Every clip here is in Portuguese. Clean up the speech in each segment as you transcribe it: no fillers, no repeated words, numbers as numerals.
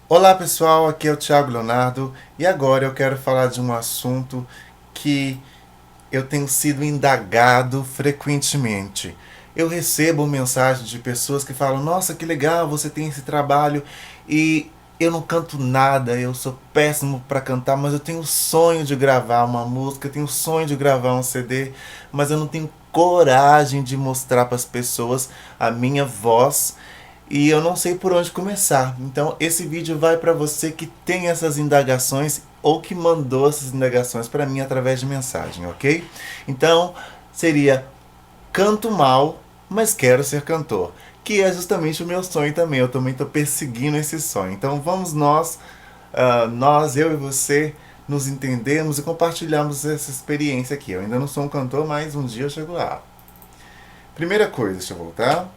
Olá pessoal, aqui é o Thiago Leonardo e agora eu quero falar de um assunto que eu tenho sido indagado frequentemente. Eu recebo mensagens de pessoas que falam: Nossa, que legal, você tem esse trabalho e eu não canto nada, eu sou péssimo para cantar, mas eu tenho o sonho de gravar uma música, eu tenho o sonho de gravar um CD, mas eu não tenho coragem de mostrar para as pessoas a minha voz e eu não sei por onde começar. Então, esse vídeo vai para você que tem essas indagações ou que mandou essas indagações para mim através de mensagem, ok? Então, seria: canto mal, mas quero ser cantor. Que é justamente o meu sonho também. Eu também estou perseguindo esse sonho. Então, vamos eu e você, nos entendermos e compartilharmos essa experiência aqui. Eu ainda não sou um cantor, mas um dia eu chego lá. Primeira coisa, deixa eu voltar.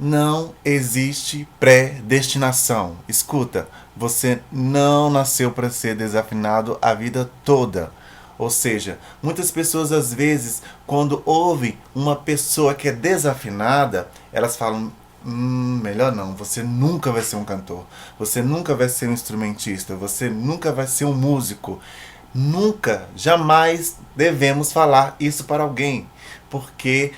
Não existe predestinação. Escuta, você não nasceu para ser desafinado a vida toda. Ou seja, muitas pessoas às vezes, quando ouvem uma pessoa que é desafinada, elas falam: melhor não, você nunca vai ser um cantor, você nunca vai ser um instrumentista, você nunca vai ser um músico. Nunca, jamais devemos falar isso para alguém, porque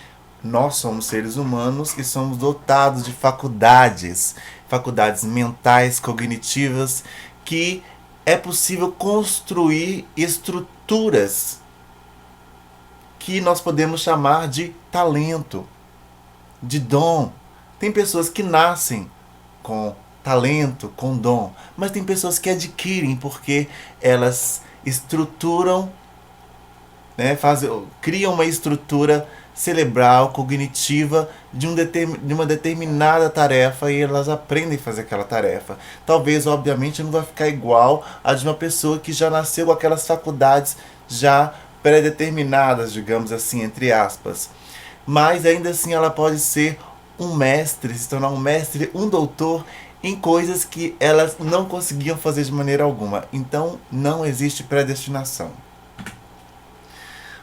nós somos seres humanos e somos dotados de faculdades, faculdades mentais, cognitivas, que é possível construir estruturas que nós podemos chamar de talento, de dom. Tem pessoas que nascem com talento, com dom, mas tem pessoas que adquirem porque elas estruturam, né, criam uma estrutura cerebral, cognitiva de uma determinada tarefa e elas aprendem a fazer aquela tarefa. Talvez, obviamente, não vai ficar igual a de uma pessoa que já nasceu com aquelas faculdades já pré-determinadas, digamos assim, entre aspas. Mas ainda assim ela pode ser um mestre, se tornar um mestre, um doutor em coisas que elas não conseguiam fazer de maneira alguma. Então não existe predestinação.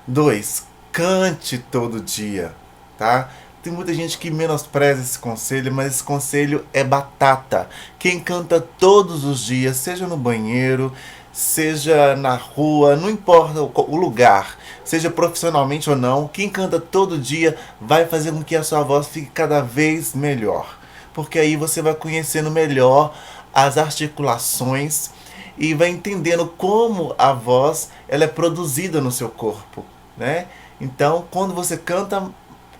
2. Cante todo dia, tá? Tem muita gente que menospreza esse conselho, mas esse conselho é batata. Quem canta todos os dias, seja no banheiro, seja na rua, não importa o lugar, seja profissionalmente ou não, quem canta todo dia vai fazer com que a sua voz fique cada vez melhor. Porque aí você vai conhecendo melhor as articulações e vai entendendo como a voz ela é produzida no seu corpo, né? Então, quando você canta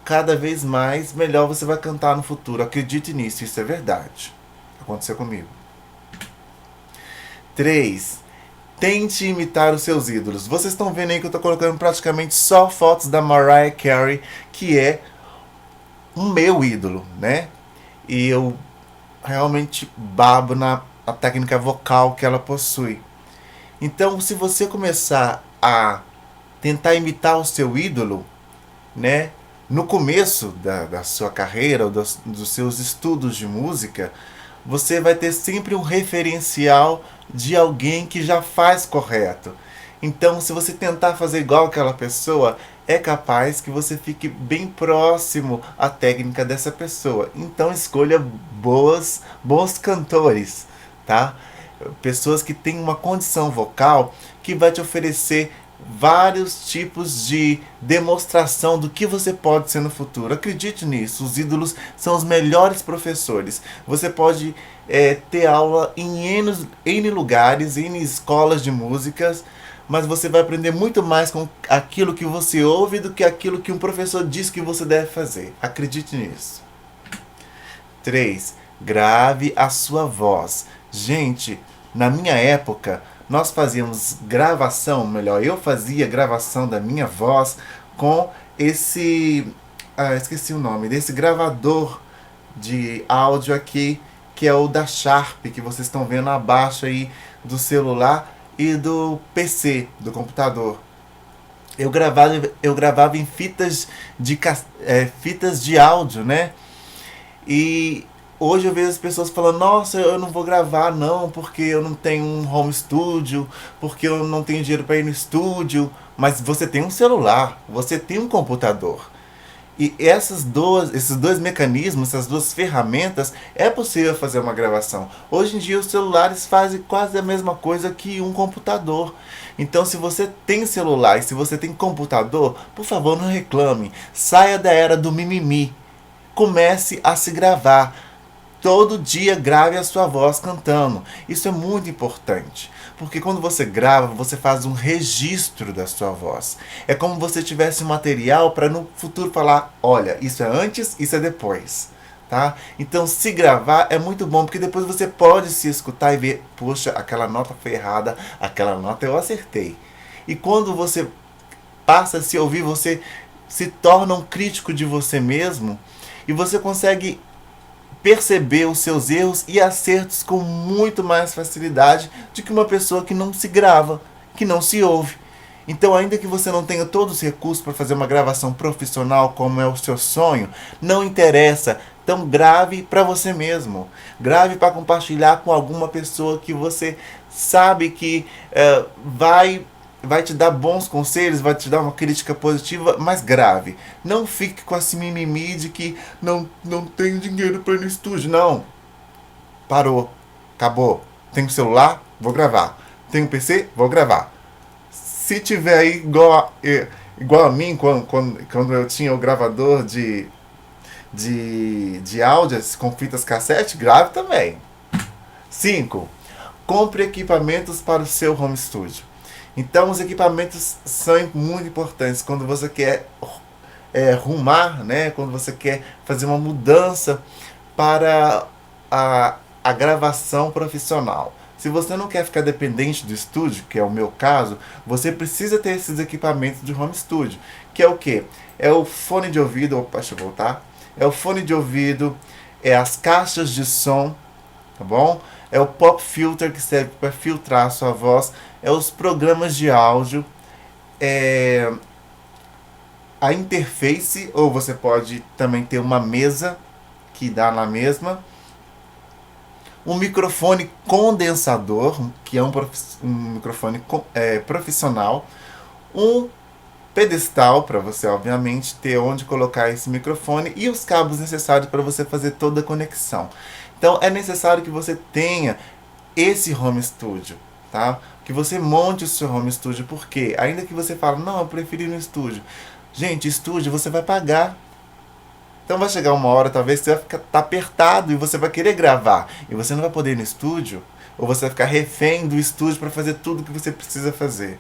cada vez mais, melhor você vai cantar no futuro. Acredite nisso, isso é verdade. Aconteceu comigo. 3. Tente imitar os seus ídolos. Vocês estão vendo aí que eu estou colocando praticamente só fotos da Mariah Carey, que é o meu ídolo, né? E eu realmente babo na técnica vocal que ela possui. Então, se você começar a tentar imitar o seu ídolo, né, no começo da sua carreira ou dos seus estudos de música, você vai ter sempre um referencial de alguém que já faz correto. Então, se você tentar fazer igual aquela pessoa, é capaz que você fique bem próximo à técnica dessa pessoa. Então, escolha bons cantores, tá? Pessoas que têm uma condição vocal que vai te oferecer vários tipos de demonstração do que você pode ser no futuro. Acredite nisso, os ídolos são os melhores professores. Você pode ter aula em N lugares, N escolas de músicas, mas você vai aprender muito mais com aquilo que você ouve do que aquilo que um professor diz que você deve fazer. Acredite nisso. 3. Grave a sua voz. Gente, na minha época, nós fazíamos gravação, melhor, eu fazia gravação da minha voz com esse. Esqueci o nome, desse gravador de áudio aqui, que é o da Sharp, que vocês estão vendo abaixo aí do celular e do PC, do computador. Eu gravava em fitas de áudio, né? E hoje eu vejo as pessoas falando: Nossa, eu não vou gravar não, porque eu não tenho um home studio, porque eu não tenho dinheiro para ir no estúdio. Mas você tem um celular, você tem um computador. E esses dois mecanismos, essas duas ferramentas, é possível fazer uma gravação. Hoje em dia os celulares fazem quase a mesma coisa que um computador. Então se você tem celular e se você tem computador, por favor não reclame. Saia da era do mimimi. Comece a se gravar. Todo dia grave a sua voz cantando. Isso é muito importante. Porque quando você grava, você faz um registro da sua voz. É como se você tivesse um material para no futuro falar, olha, isso é antes, isso é depois. Tá? Então se gravar é muito bom, porque depois você pode se escutar e ver, poxa, aquela nota foi errada, aquela nota eu acertei. E quando você passa a se ouvir, você se torna um crítico de você mesmo e você consegue perceber os seus erros e acertos com muito mais facilidade do que uma pessoa que não se grava, que não se ouve. Então, ainda que você não tenha todos os recursos para fazer uma gravação profissional como é o seu sonho, não interessa. Então, grave para você mesmo. Grave para compartilhar com alguma pessoa que você sabe que vai te dar bons conselhos, vai te dar uma crítica positiva, mas grave. Não fique com esse mimimi de que não tenho dinheiro para ir no estúdio. Não. Parou. Acabou. Tenho celular? Vou gravar. Tenho PC? Vou gravar. Se tiver aí igual a mim, quando eu tinha o gravador de áudios com fitas cassete, grave também. 5. Compre equipamentos para o seu home studio. Então, os equipamentos são muito importantes quando você quer rumar, né? Quando você quer fazer uma mudança para a gravação profissional. Se você não quer ficar dependente do estúdio, que é o meu caso, você precisa ter esses equipamentos de home studio. Que é o quê? É o fone de ouvido, opa, deixa eu voltar. É o fone de ouvido, é as caixas de som, tá bom? É o pop filter que serve para filtrar a sua voz, é os programas de áudio, é a interface, ou você pode também ter uma mesa que dá na mesma, um microfone condensador, que é um microfone profissional, um pedestal para você, obviamente, ter onde colocar esse microfone e os cabos necessários para você fazer toda a conexão. Então é necessário que você tenha esse home studio, tá? Que você monte o seu home studio, porque ainda que você fale, não, eu prefiro ir no estúdio. Gente, estúdio você vai pagar. Então vai chegar uma hora, talvez, você vai ficar apertado e você vai querer gravar. E você não vai poder ir no estúdio, ou você vai ficar refém do estúdio para fazer tudo que você precisa fazer.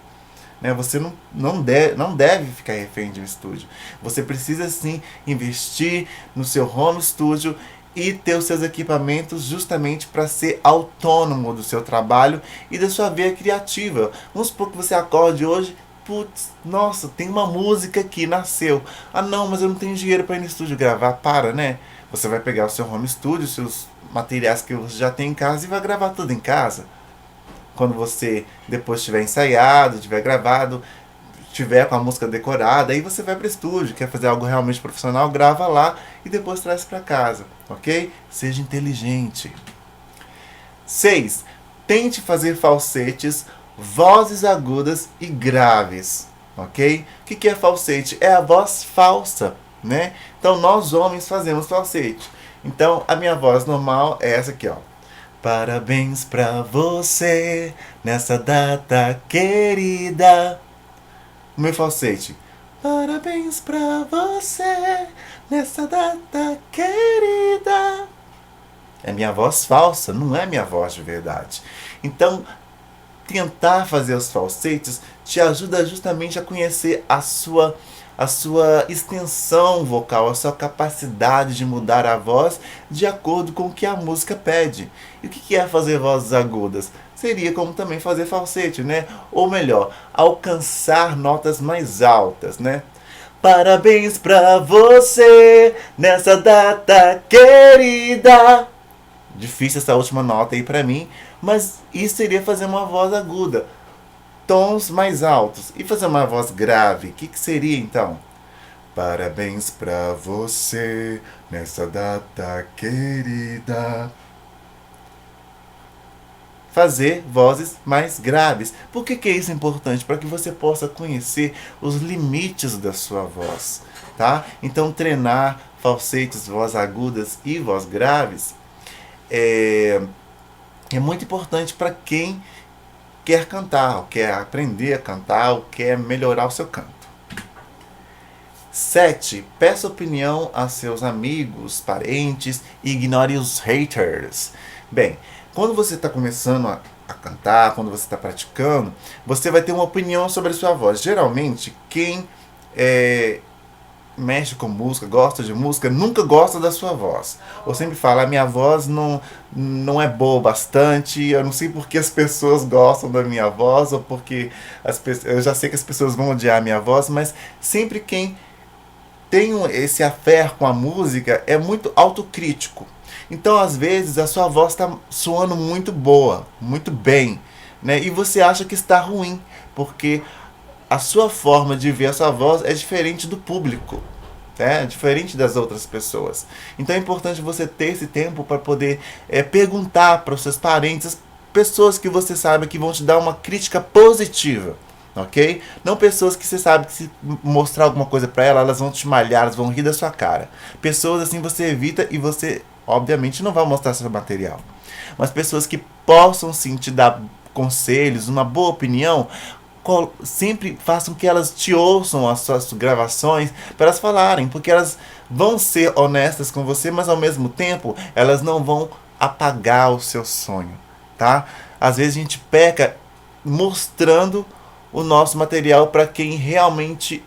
Né? Você não deve ficar refém de um estúdio. Você precisa sim investir no seu home studio e ter os seus equipamentos justamente para ser autônomo do seu trabalho e da sua veia criativa. Vamos supor que você acorde hoje, putz, nossa, tem uma música aqui, nasceu. Ah não, mas eu não tenho dinheiro para ir no estúdio gravar. Para, né? Você vai pegar o seu home studio, os seus materiais que você já tem em casa e vai gravar tudo em casa. Quando você depois tiver ensaiado, tiver gravado, tiver com a música decorada, aí você vai para o estúdio, quer fazer algo realmente profissional, grava lá e depois traz para casa, ok? Seja inteligente. 6. Tente fazer falsetes, vozes agudas e graves, ok? O que é falsete? É a voz falsa, né? Então nós homens fazemos falsete. Então a minha voz normal é essa aqui, ó. Parabéns pra você nessa data querida. O meu falsete. Parabéns pra você nessa data querida. É minha voz falsa, não é minha voz de verdade. Então, tentar fazer os falsetes te ajuda justamente a conhecer a sua extensão vocal, a sua capacidade de mudar a voz de acordo com o que a música pede. E o que é fazer vozes agudas? Seria como também fazer falsete, né? Ou melhor, alcançar notas mais altas, né? Parabéns pra você nessa data querida. Difícil essa última nota aí pra mim, mas isso seria fazer uma voz aguda. Tons mais altos. E fazer uma voz grave, o que seria então? Parabéns pra você nessa data querida. Fazer vozes mais graves. Por que é isso importante? Para que você possa conhecer os limites da sua voz. tá? Então treinar falsetes, voz agudas e voz graves é muito importante para quem quer cantar, ou quer aprender a cantar, ou quer melhorar o seu canto. 7. Peça opinião a seus amigos, parentes e ignore os haters. Bem, quando você está começando a cantar, quando você está praticando, você vai ter uma opinião sobre a sua voz. Geralmente, quem mexe com música, gosta de música, nunca gosta da sua voz. Ou sempre fala, a minha voz não é boa bastante, eu não sei porque as pessoas gostam da minha voz, ou porque eu já sei que as pessoas vão odiar a minha voz, mas sempre quem tem esse affair com a música é muito autocrítico. Então, às vezes, a sua voz está soando muito boa, muito bem, né? E você acha que está ruim, porque a sua forma de ver a sua voz é diferente do público, né? Diferente das outras pessoas. Então é importante você ter esse tempo para poder perguntar para os seus parentes, pessoas que você sabe que vão te dar uma crítica positiva. Ok? Não pessoas que você sabe que se mostrar alguma coisa pra elas vão te malhar, elas vão rir da sua cara. Pessoas assim você evita e você, obviamente, não vai mostrar seu material. Mas pessoas que possam sim te dar conselhos, uma boa opinião, sempre façam que elas te ouçam as suas gravações para elas falarem, porque elas vão ser honestas com você, mas ao mesmo tempo elas não vão apagar o seu sonho, tá? Às vezes a gente peca mostrando o nosso material para quem realmente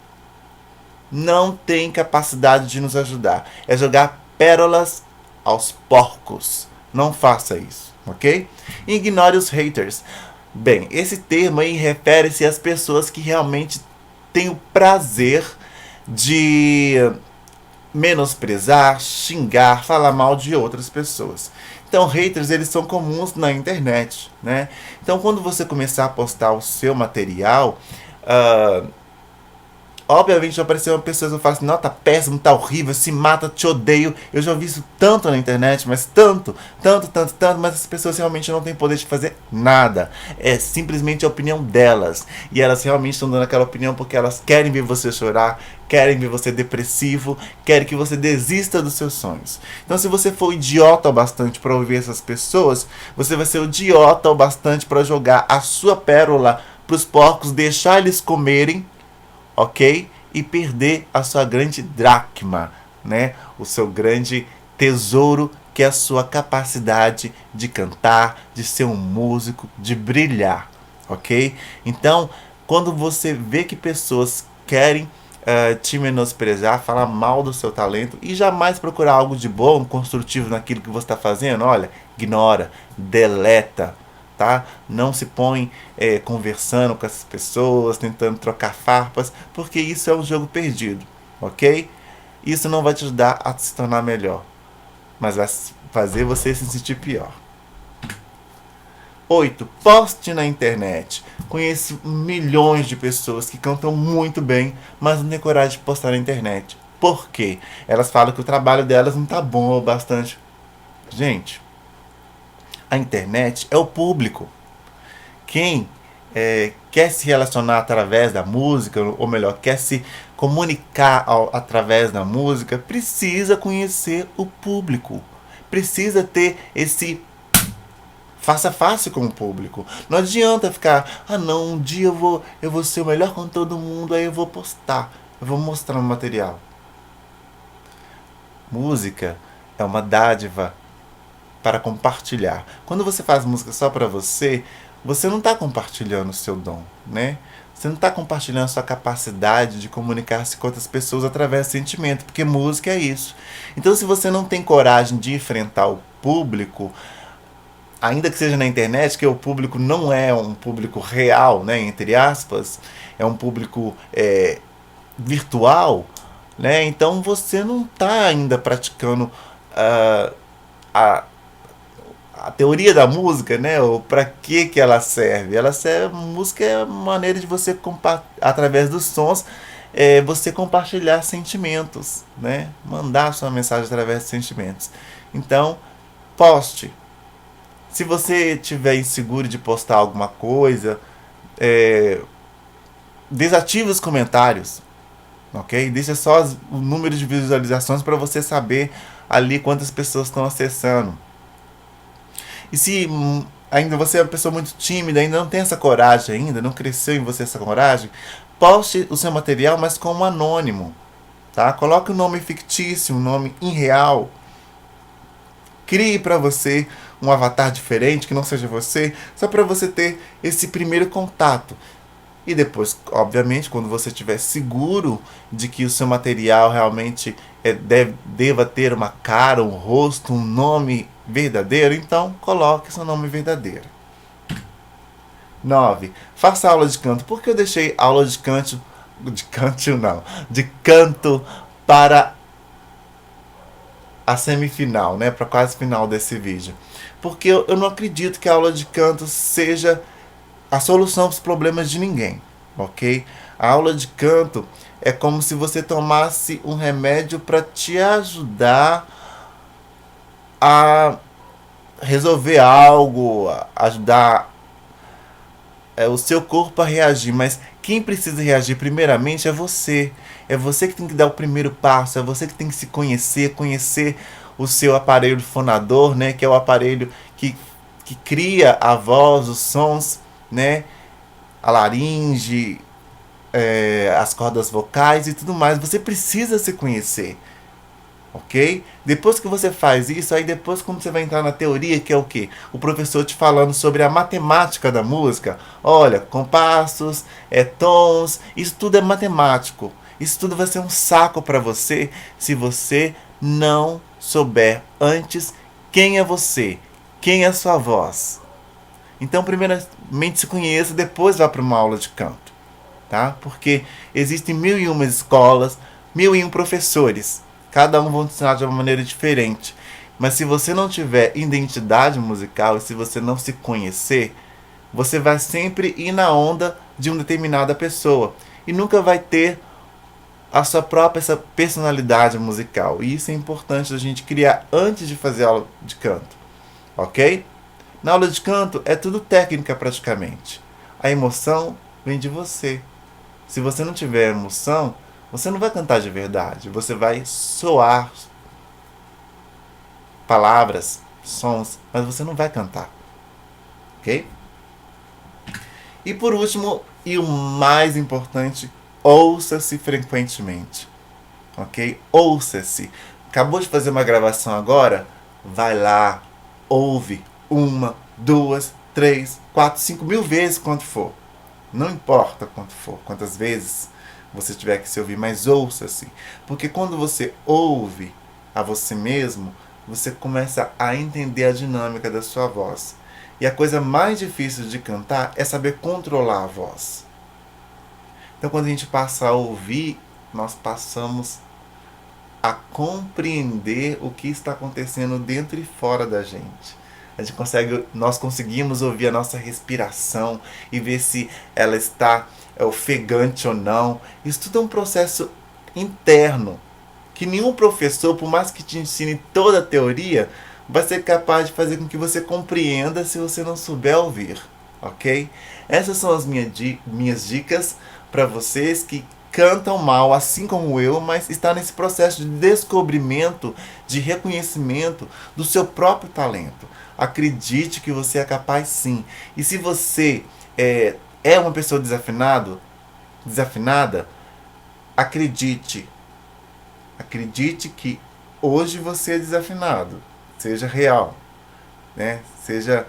não tem capacidade de nos ajudar. É jogar pérolas aos porcos. Não faça isso, ok? Ignore os haters. Bem, esse termo aí refere-se às pessoas que realmente têm o prazer de menosprezar, xingar, falar mal de outras pessoas. Então, haters, eles são comuns na internet, né? Então, quando você começar a postar o seu material, obviamente vai aparecer uma pessoa que fala assim, não, tá péssimo, tá horrível, se mata, te odeio. Eu já ouvi isso tanto na internet, mas tanto, mas as pessoas realmente não têm poder de fazer nada. É simplesmente a opinião delas. E elas realmente estão dando aquela opinião porque elas querem ver você chorar, querem ver você depressivo, querem que você desista dos seus sonhos. Então, se você for idiota o bastante para ouvir essas pessoas, você vai ser idiota o bastante para jogar a sua pérola pros porcos, deixar eles comerem, ok? E perder a sua grande dracma, né? O seu grande tesouro, que é a sua capacidade de cantar, de ser um músico, de brilhar, ok? Então, quando você vê que pessoas querem te menosprezar, falar mal do seu talento e jamais procurar algo de bom, construtivo naquilo que você está fazendo, olha, ignora, deleta, tá? Não se põe conversando com essas pessoas, tentando trocar farpas, porque isso é um jogo perdido, ok? Isso não vai te ajudar a se tornar melhor, mas vai fazer você se sentir pior. 8. Poste na internet. Conheço milhões de pessoas que cantam muito bem, mas não têm coragem de postar na internet. Por quê? Elas falam que o trabalho delas não tá bom o bastante. Gente, a internet é o público. Quem quer se relacionar através da música, ou melhor, quer se comunicar através da música, precisa conhecer o público. Precisa ter esse face a face com o público. Não adianta ficar, não, um dia eu vou ser o melhor cantor do mundo, aí eu vou postar, eu vou mostrar o material. Música é uma dádiva para compartilhar. Quando você faz música só para você não está compartilhando o seu dom, né? Você não está compartilhando a sua capacidade de comunicar-se com outras pessoas através do sentimento, porque música é isso. Então, se você não tem coragem de enfrentar o público, ainda que seja na internet, que o público não é um público real, né, entre aspas, é um público virtual, né? Então você não está ainda praticando a teoria da música, né? Ou para que ela serve? Ela serve, música é uma maneira de você através dos sons você compartilhar sentimentos, né? Mandar sua mensagem através de sentimentos. Então, poste. Se você estiver inseguro de postar alguma coisa, desative os comentários. ok? Deixa só o número de visualizações para você saber ali quantas pessoas estão acessando. E se ainda você é uma pessoa muito tímida, ainda não tem essa coragem ainda, não cresceu em você essa coragem, poste o seu material, mas como anônimo, tá? Coloque um nome fictício, um nome irreal. Crie para você um avatar diferente, que não seja você, só para você ter esse primeiro contato. E depois, obviamente, quando você estiver seguro de que o seu material realmente deva ter uma cara, um rosto, um nome verdadeiro, então coloque seu nome verdadeiro. 9. Faça aula de canto. Por que eu deixei aula de canto, de canto para a semifinal, né? Para quase final desse vídeo? Porque eu não acredito que a aula de canto seja a solução para os problemas de ninguém, ok? A aula de canto é como se você tomasse um remédio para te ajudar a resolver algo, ajudar o seu corpo a reagir, mas quem precisa reagir primeiramente é você. É você que tem que dar o primeiro passo, é você que tem que se conhecer, conhecer o seu aparelho fonador, né, que é o aparelho que cria a voz, os sons, né, a laringe, as cordas vocais e tudo mais. Você precisa se conhecer, ok? Depois que você faz isso, aí depois quando você vai entrar na teoria, que é o quê? O professor te falando sobre a matemática da música. Olha, compassos, tons, isso tudo é matemático. Isso tudo vai ser um saco para você se você não souber antes quem é você, quem é a sua voz. Então, primeiramente se conheça, depois vá para uma aula de canto, tá? Porque existem 1001 escolas, 1001 professores. Cada um vai ensinar de uma maneira diferente. Mas se você não tiver identidade musical e se você não se conhecer, você vai sempre ir na onda de uma determinada pessoa e nunca vai ter a sua própria essa personalidade musical. E isso é importante a gente criar antes de fazer aula de canto, ok? Na aula de canto é tudo técnica praticamente. A emoção vem de você. Se você não tiver emoção, você não vai cantar de verdade. Você vai soar palavras, sons, mas você não vai cantar. Ok? E por último, e o mais importante, ouça-se frequentemente. Ok? Ouça-se. Acabou de fazer uma gravação agora? Vai lá, ouve 1, 2, 3, 4, 5 mil vezes quanto for. Não importa quanto for, quantas vezes você tiver que se ouvir, mas ouça-se. Porque quando você ouve a você mesmo, você começa a entender a dinâmica da sua voz. E a coisa mais difícil de cantar é saber controlar a voz. Então quando a gente passa a ouvir, nós passamos a compreender o que está acontecendo dentro e fora da gente. Nós conseguimos ouvir a nossa respiração e ver se ela está ofegante ou não. Isso tudo é um processo interno que nenhum professor, por mais que te ensine toda a teoria, vai ser capaz de fazer com que você compreenda se você não souber ouvir, ok? Essas são as minhas dicas para vocês que cantam mal, assim como eu, mas está nesse processo de descobrimento, de reconhecimento do seu próprio talento. Acredite que você é capaz sim. E se você é uma pessoa desafinada, acredite que hoje você é desafinado. Seja real, né? Seja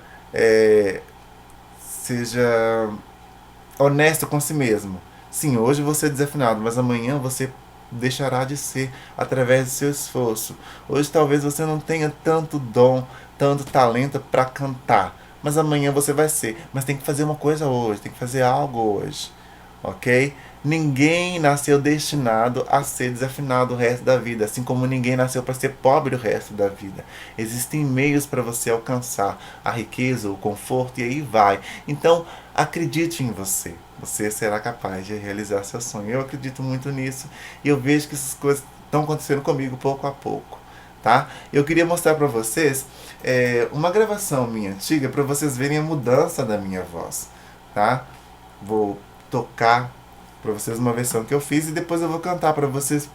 honesto com si mesmo. Sim, hoje você é desafinado, mas amanhã você deixará de ser através do seu esforço. Hoje talvez você não tenha tanto dom, tanto talento para cantar, mas amanhã você vai ser. Mas tem que fazer uma coisa hoje, tem que fazer algo hoje, ok? Ninguém nasceu destinado a ser desafinado o resto da vida, assim como ninguém nasceu para ser pobre o resto da vida. Existem meios para você alcançar a riqueza, o conforto e aí vai. Então, acredite em você. Você será capaz de realizar seu sonho. Eu acredito muito nisso e eu vejo que essas coisas estão acontecendo comigo pouco a pouco, tá? Eu queria mostrar para vocês uma gravação minha antiga para vocês verem a mudança da minha voz, tá? Vou tocar para vocês uma versão que eu fiz e depois eu vou cantar para vocês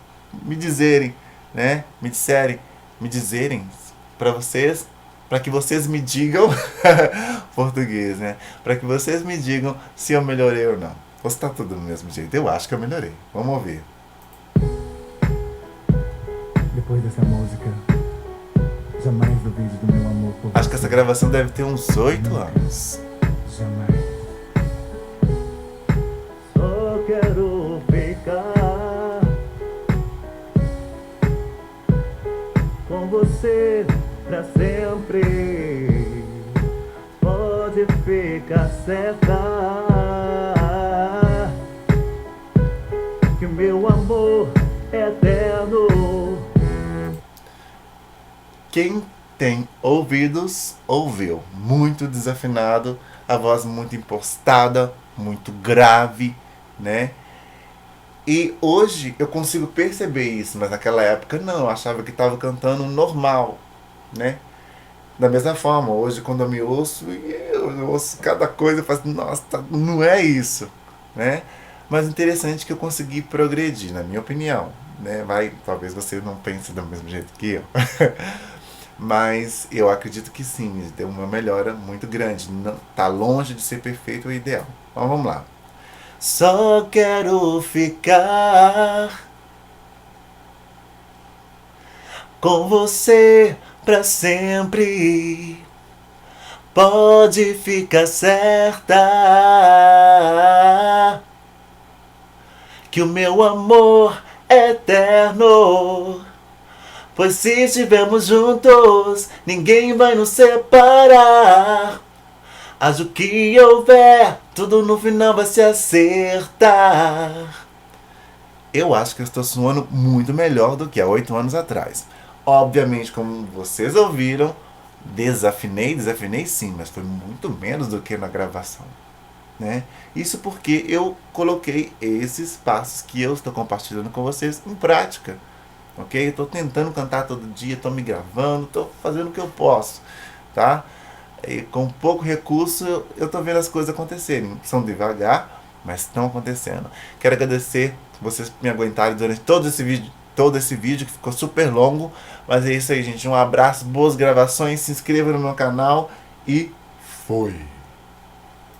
me dizerem, né? Me dizerem para vocês, para que vocês me digam português, né? Para que vocês me digam se eu melhorei ou não. Ou se tá tudo do mesmo jeito. Eu acho que eu melhorei. Vamos ouvir. Depois dessa música, jamais duvide do meu amor por você. Acho que essa gravação deve ter uns 8 anos. Jamais. Só quero ficar com você pra sempre. Pode ficar certa que o meu amor é eterno. Quem tem ouvidos, ouviu. Muito desafinado, a voz muito impostada, muito grave, né? E hoje eu consigo perceber isso, mas naquela época não, eu achava que estava cantando normal, né? Da mesma forma, hoje quando eu me ouço, eu ouço cada coisa e falo assim, nossa, não é isso, né? Mas interessante que eu consegui progredir, na minha opinião, né? Talvez você não pense do mesmo jeito que eu. Mas eu acredito que sim, tem uma melhora muito grande. Não, tá longe de ser perfeito ou ideal. Então vamos lá. Só quero ficar com você pra sempre. Pode ficar certa que o meu amor é eterno. Pois se estivermos juntos, ninguém vai nos separar. Haja o que houver, tudo no final vai se acertar. Eu acho que eu estou soando muito melhor do que há 8 anos atrás. Obviamente, como vocês ouviram, desafinei sim, mas foi muito menos do que na gravação, né? Isso porque eu coloquei esses passos que eu estou compartilhando com vocês em prática. Ok? Estou tentando cantar todo dia, estou me gravando, estou fazendo o que eu posso, tá? E com pouco recurso eu estou vendo as coisas acontecerem. São devagar, mas estão acontecendo. Quero agradecer vocês por me aguentarem durante todo esse vídeo que ficou super longo. Mas é isso aí, gente. Um abraço, boas gravações, se inscreva no meu canal e fui!